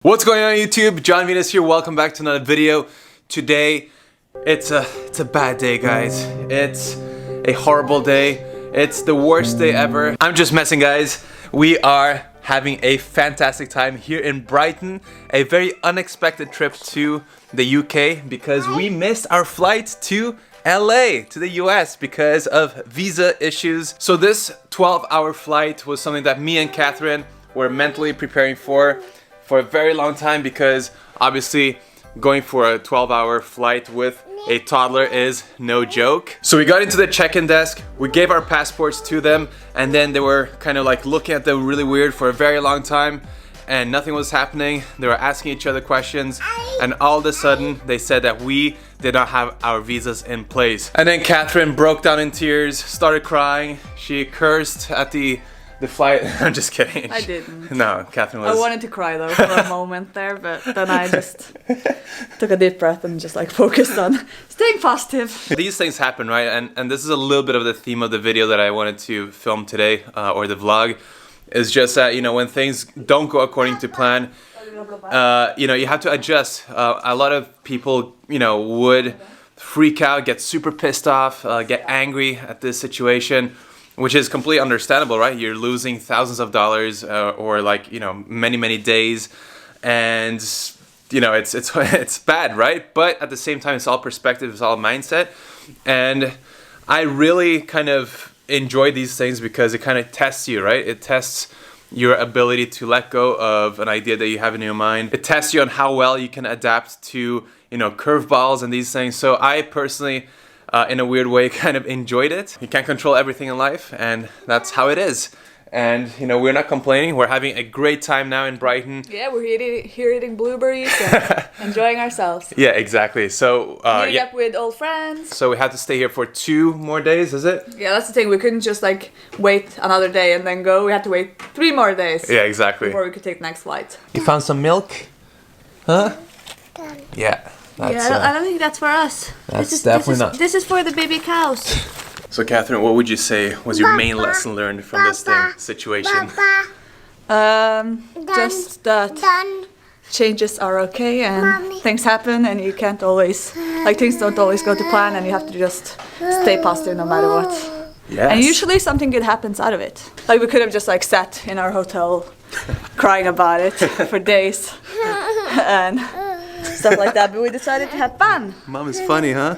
What's going on YouTube? Jon Venus here. Welcome back to another video. Today, it's a bad day, guys. It's a horrible day. It's the worst day ever. I'm just messing, guys. We are having a fantastic time here in Brighton. A very unexpected trip to the UK because we missed our flight to LA, to the US, because of visa issues. So this 12-hour flight was something that me and Catherine were mentally preparing for a very long time, because obviously going for a 12-hour flight with a toddler is no joke. So we got into the check-in desk, we gave our passports to them, and then they were kind of like looking at them really weird for a very long time, and nothing was happening. They were asking each other questions, and all of a sudden they said that we did not have our visas in place. And then Catherine broke down in tears, started crying. She cursed at the flight. I'm just kidding. I didn't. No, Catherine was... I wanted to cry though for a moment there, but then I just took a deep breath and just like focused on staying positive. These things happen, right? And this is a little bit of the theme of the video that I wanted to film today, or the vlog, is just that, you know, when things don't go according to plan, you know, you have to adjust. A lot of people, you know, would freak out, get super pissed off, get angry at this situation, which is completely understandable, right? You're losing thousands of dollars, or like, you know, many days, and you know, it's bad, right? But at the same time, it's all perspective, it's all mindset, and I really kind of enjoy these things because it kind of tests you, right? It tests your ability to let go of an idea that you have in your mind. It tests you on how well you can adapt to, you know, curveballs and these things. So I personally, in a weird way, kind of enjoyed it. You can't control everything in life, and that's how it is. And you know, we're not complaining. We're having a great time now in Brighton. Yeah, we're here eating blueberries and enjoying ourselves. Yeah, exactly. So meeting up with old friends. So we had to stay here for 2 more days, is it? Yeah, that's the thing. We couldn't just like wait another day and then go. We had to wait 3 more days. Yeah, exactly. Before we could take the next flight. You found some milk? Huh? Yeah. I don't think that's for us. That's definitely not. This is for the baby cows. So Catherine, what would you say was your main lesson learned from this situation? Just that changes are okay and things happen, and you can't always, like, things don't always go to plan, and you have to just stay positive no matter what. Yes. And usually something good happens out of it. Like, we could have just like sat in our hotel crying about it for days and stuff like that, but we decided to have fun. Mom is funny, huh?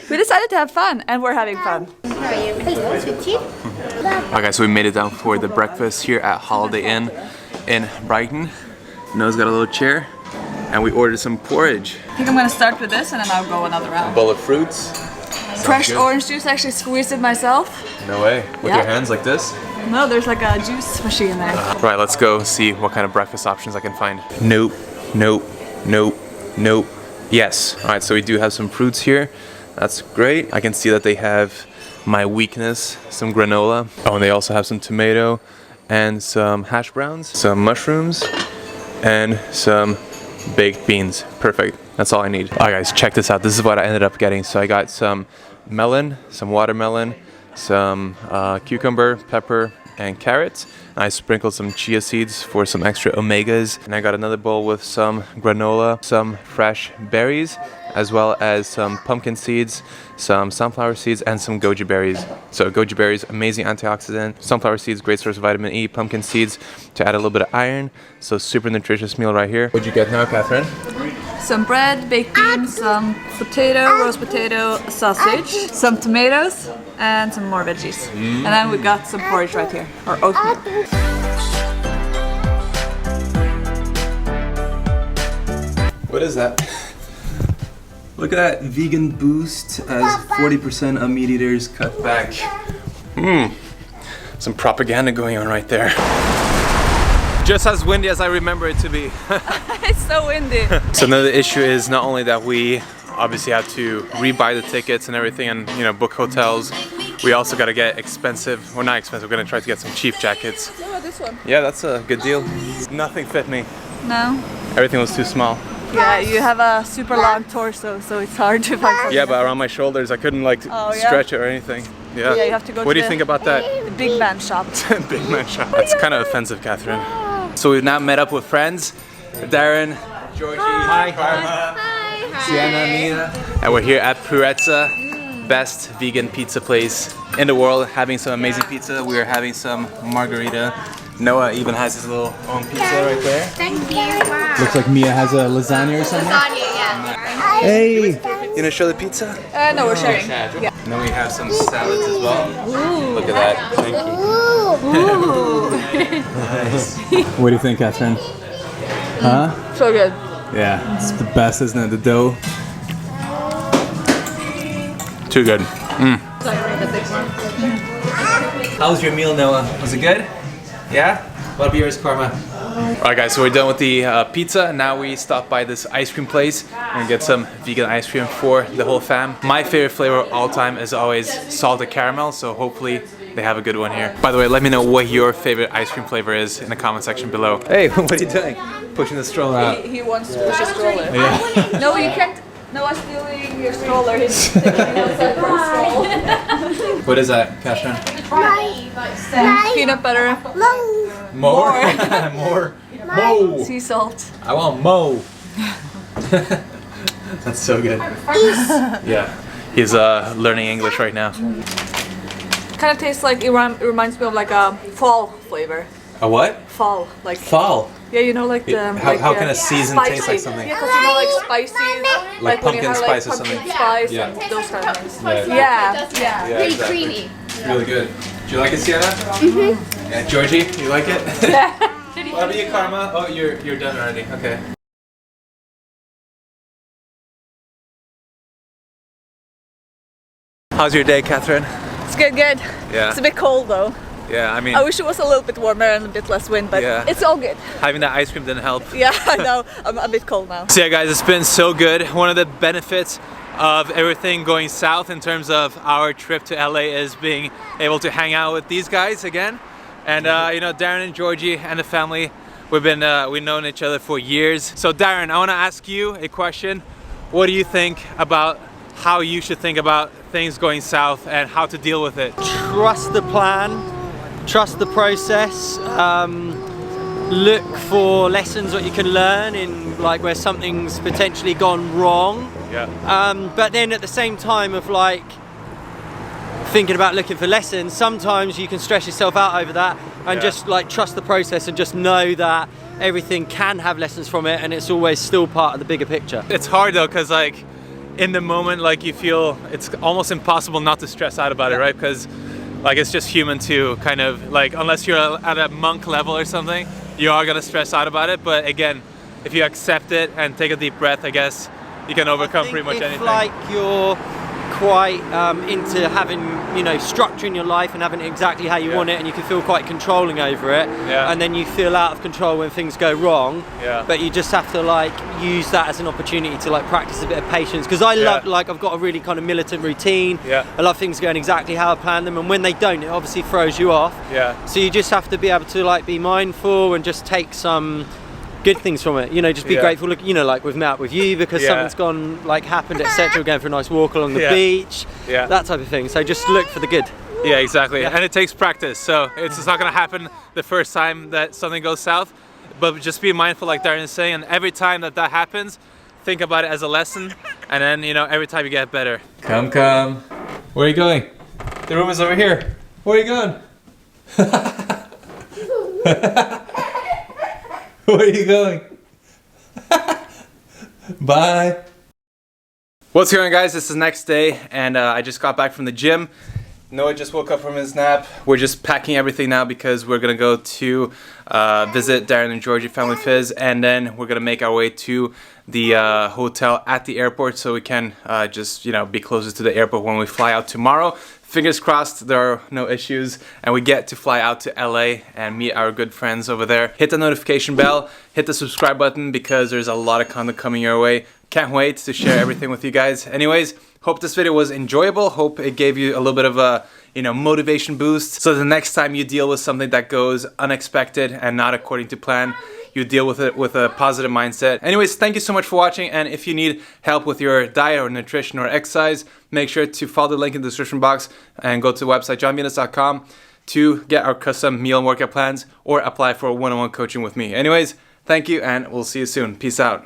We decided to have fun, and we're having fun. Okay, so we made it down for the breakfast here at Holiday Inn in Brighton. Noah's got a little chair, and we ordered some porridge. I think I'm gonna start with this, and then I'll go another round. Bowl of fruits. Fresh orange juice. I actually squeezed it myself. No way. With your hands like this? No, there's like a juice machine there. Right, let's go see what kind of breakfast options I can find. Nope, nope, nope, nope. Yes. All right, so we do have some fruits here. That's great. I can see that they have my weakness, some granola. Oh, and they also have some tomato and some hash browns, some mushrooms, and some baked beans. Perfect. That's all I need. All right, guys, check this out. This is what I ended up getting. So I got some melon, some watermelon, some cucumber, pepper, and carrots. And I sprinkled some chia seeds for some extra omegas. And I got another bowl with some granola, some fresh berries, as well as some pumpkin seeds, some sunflower seeds, and some goji berries. So goji berries, amazing antioxidant. Sunflower seeds, great source of vitamin E. Pumpkin seeds to add a little bit of iron. So super nutritious meal right here. What'd you get now, Catherine? Some bread, baked beans, some potato, roast potato, sausage, some tomatoes, and some more veggies. And then we got some porridge right here, or oatmeal. What is that? Look at that, vegan boost as 40% of meat eaters cut back. Some propaganda going on right there. Just as windy as I remember it to be. It's so windy. So another issue is not only that we obviously have to rebuy the tickets and everything, and you know, book hotels. We also got to get expensive, or not expensive, we're gonna try to get some cheap jackets. What about this one? Yeah, that's a good deal. Nothing fit me. No. Everything was too small. Yeah, you have a super long torso, so it's hard to find something. Yeah, but around my shoulders, I couldn't like stretch it or anything. Yeah. Yeah, you have to go What to do you think about that? The big man shop. Big man shop. That's kind of offensive, Catherine. So we've now met up with friends, Darren, Georgie, Hi. Karma, Sienna, Mia. And we're here at Purezza, best vegan pizza place in the world, having some amazing pizza. We are having some margarita. Noah even has his little own pizza right there. Thank you. Wow. Looks like Mia has a lasagna or something. Lasagna, yeah. Hey! You gonna show the pizza? No, we're sharing. Yeah. And then we have some salads as well. Look at that. Thank you. Nice. What do you think, Catherine? Huh? So good. Yeah, it's the best, isn't it? The dough. Too good. How was your meal, Noah? Was it good? Yeah? What about yours, Karma? Alright guys, so we're done with the pizza. Now we stop by this ice cream place and get some vegan ice cream for the whole fam. My favorite flavor of all time is always salted caramel, so hopefully they have a good one here. By the way, let me know what your favorite ice cream flavor is in the comment section below. Hey, what are you doing? Pushing the stroller out. He wants to push a stroller. Yeah. No, you can't. Noah's stealing your stroller. He's taking it outside for a stroll. What is that, Catherine? Peanut butter. More? More? Mo! Sea salt. I want mo! That's so good. Yeah. He's learning English right now. Kind of tastes like, it reminds me of like a fall flavor. A what? Fall. Like. Fall. Yeah, you know, like the. How can a season spicy. taste like something? Yeah, because you know, like spicy. Like when you pumpkin have, spice or pumpkin something. Spice Yeah. and those kind of things. Yeah. Yeah. Yeah, Pretty exactly. creamy. It's really good. Do you like it, Sienna? Mm-hmm. Yeah, Georgie, you like it? What about you, Karma? Oh, you're done already. Okay. How's your day, Catherine? It's good. Yeah. It's a bit cold though. Yeah, I mean, I wish it was a little bit warmer and a bit less wind, but Yeah. it's all good. having that ice cream didn't help. Yeah, I know. I'm a bit cold now. So yeah guys, it's been so good. One of the benefits of everything going south in terms of our trip to LA is being able to hang out with these guys again. And you know, Darren and Georgie and the family, we've known each other for years. So Darren, I want to ask you a question. What do you think about how you should think about things going south and how to deal with it? Trust the plan, trust the process, look for lessons that you can learn in like where something's potentially gone wrong. Yeah. But then at the same time of like thinking about looking for lessons, sometimes you can stress yourself out over that and just like trust the process and just know that everything can have lessons from it and it's always still part of the bigger picture. It's hard though, because like in the moment, like you feel it's almost impossible not to stress out about it, right? Because like it's just human to kind of like, unless you're at a monk level or something, you are gonna stress out about it. But again, if you accept it and take a deep breath, I guess you can overcome pretty much anything. Like you're quite into having, you know, structuring your life and having it exactly how you want it, and you can feel quite controlling over it, and then you feel out of control when things go wrong, but you just have to like use that as an opportunity to like practice a bit of patience, because I love, like I've got a really kind of militant routine. I love things going exactly how I planned them, and when they don't, it obviously throws you off. So you just have to be able to like be mindful and just take some good things from it, you know, just be grateful. Look, you know, like we've met up with you because something's gone, like happened, etc. We're going for a nice walk along the beach, that type of thing. So just look for the good. Yeah, exactly. And it takes practice, so it's not gonna happen the first time that something goes south, but just be mindful, like Darren is saying, and every time that happens, think about it as a lesson, and then, you know, every time you get better. Come. Where are you going? The room is over here. Where are you going? Where are you going? Bye. What's going on, guys? This is the next day and I just got back from the gym. Noah just woke up from his nap. We're just packing everything now because we're gonna go to visit Darren and Georgie Family Fizz, and then we're gonna make our way to the hotel at the airport so we can just, you know, be closer to the airport when we fly out tomorrow. Fingers crossed there are no issues and we get to fly out to LA and meet our good friends over there. Hit the notification bell, hit the subscribe button because there's a lot of content coming your way. Can't wait to share everything with you guys. Anyways, hope this video was enjoyable. Hope it gave you a little bit of a, you know, motivation boost. So the next time you deal with something that goes unexpected and not according to plan, you deal with it with a positive mindset. Anyways, thank you so much for watching, and if you need help with your diet or nutrition or exercise, make sure to follow the link in the description box and go to the website jonvenus.com to get our custom meal and workout plans or apply for one-on-one coaching with me. Anyways, Thank you, and we'll see you soon. Peace out.